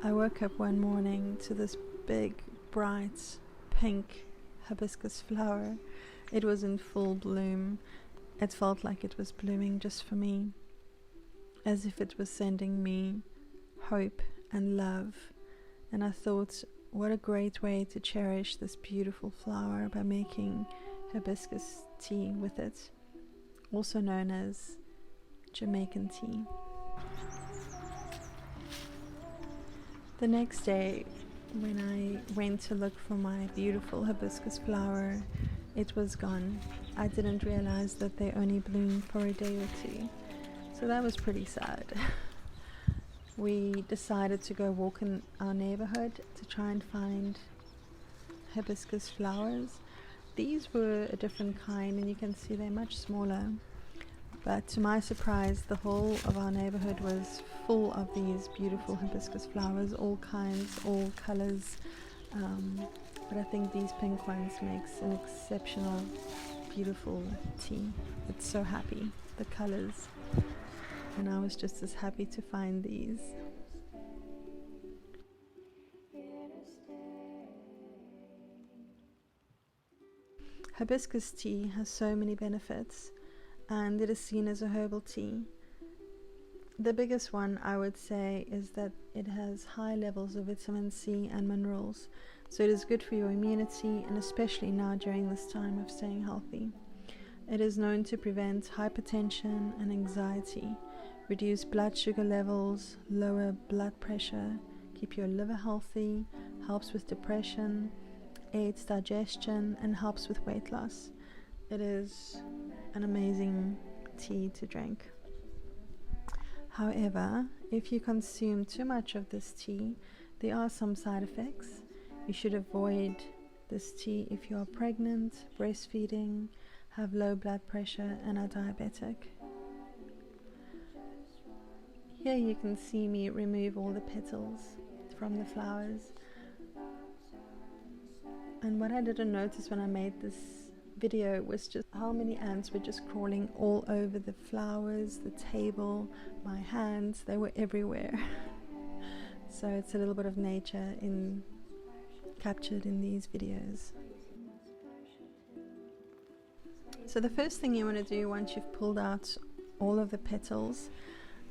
I woke up one morning to this big, bright, pink hibiscus flower. It was in full bloom. It felt like it was blooming just for me, as if it was sending me hope and love. And I thought, what a great way to cherish this beautiful flower by making hibiscus tea with it, also known as Jamaican tea. The next day, when I went to look for my beautiful hibiscus flower, it was gone. I didn't realize that they only bloom for a day or two, so that was pretty sad. We decided to go walk in our neighborhood to try and find hibiscus flowers. These were a different kind, and you can see they're much smaller. But to my surprise, the whole of our neighborhood was full of these beautiful hibiscus flowers, all kinds, all colors. But I think these pink ones makes an exceptional, beautiful tea. It's so happy, the colors. And I was just as happy to find these. Hibiscus tea has so many benefits, and it is seen as a herbal tea. The biggest one, I would say, is that it has high levels of vitamin C and minerals, so it is good for your immunity, and especially now during this time of staying healthy. It is known to prevent hypertension and anxiety, reduce blood sugar levels, lower blood pressure, keep your liver healthy, helps with depression, aids digestion, and helps with weight loss. It is an amazing tea to drink. However, if you consume too much of this tea, there are some side effects. You should avoid this tea if you are pregnant, breastfeeding, have low blood pressure, and are diabetic. Here you can see me remove all the petals from the flowers. And what I didn't notice when I made this video was just how many ants were just crawling all over the flowers, the table, my hands. They were everywhere. So it's a little bit of nature captured in these videos. So the first thing you want to do once you've pulled out all of the petals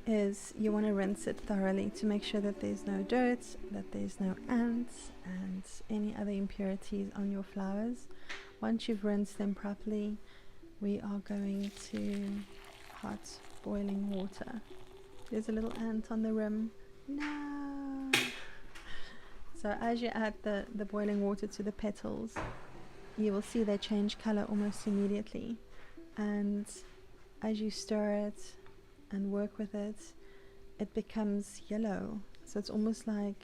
is you want to rinse it thoroughly to make sure that there's no dirt, that there's no ants and any other impurities on your flowers. Once you've rinsed them properly, we are going to hot boiling water. There's a little ant on the rim. No! So as you add the boiling water to the petals, you will see they change color almost immediately. And as you stir it and work with it, it becomes yellow. So it's almost like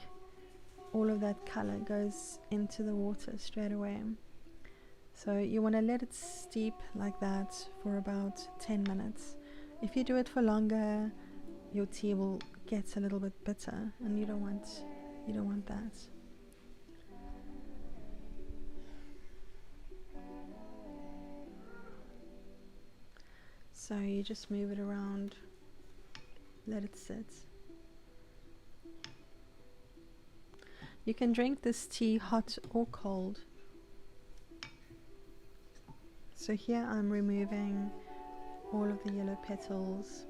all of that color goes into the water straight away. So you want to let it steep like that for about 10 minutes. If you do it for longer, your tea will get a little bit bitter, and you don't want that. So you just move it around, let it sit. You can drink this tea hot or cold. So here I'm removing all of the yellow petals.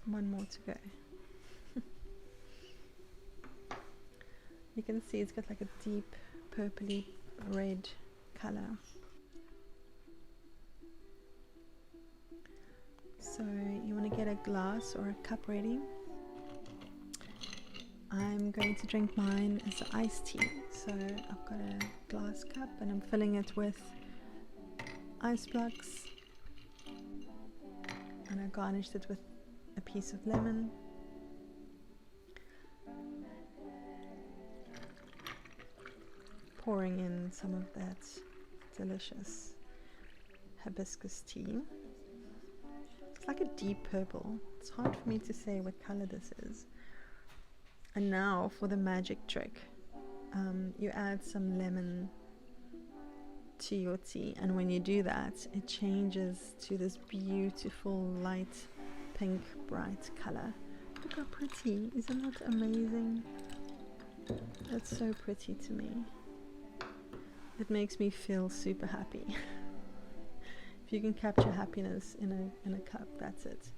One more to go. You can see it's got like a deep purpley red color. So you want to get a glass or a cup ready. I'm going to drink mine as iced tea. So I've got a glass cup and I'm filling it with ice blocks, and I garnished it with a piece of lemon. Pouring in some of that delicious hibiscus tea. It's like a deep purple. It's hard for me to say what color this is. And now for the magic trick. You add some lemon to your tea, and when you do that, it changes to this beautiful light pink bright color. Look how pretty, isn't that amazing? That's so pretty to me. It makes me feel super happy. If you can capture happiness in a cup, that's it.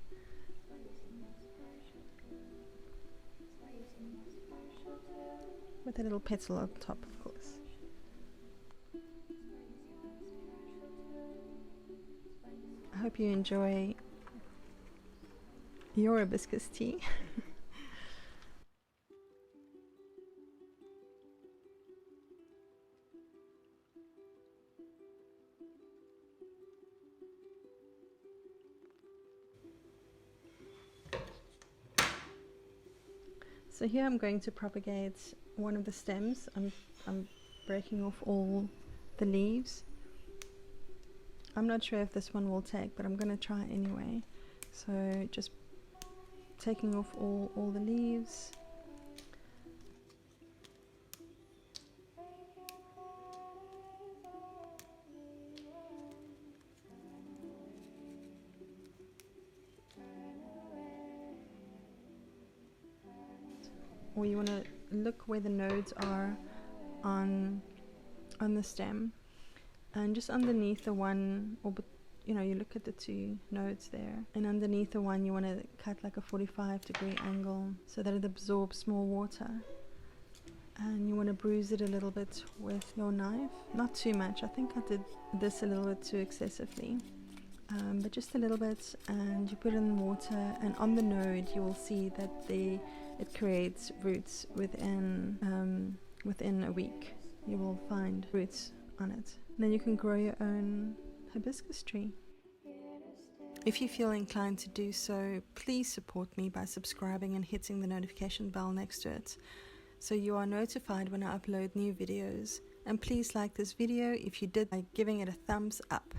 With a little petal on top, of course. I hope you enjoy your hibiscus tea. So here I'm going to propagate one of the stems. I'm breaking off all the leaves. I'm not sure if this one will take, but I'm going to try anyway. So just taking off all the leaves. Or you want to look where the nodes are on the stem, and just underneath the one, or you know, you look at the two nodes there, and underneath the one you want to cut like a 45-degree angle so that it absorbs more water. And you want to bruise it a little bit with your knife, not too much. I think I did this a little bit too excessively, but just a little bit, and you put it in water, and on the node you will see that it creates roots within a week. You will find roots on it. And then you can grow your own hibiscus tree. If you feel inclined to do so, please support me by subscribing and hitting the notification bell next to it, so you are notified when I upload new videos. And please like this video if you did by giving it a thumbs up.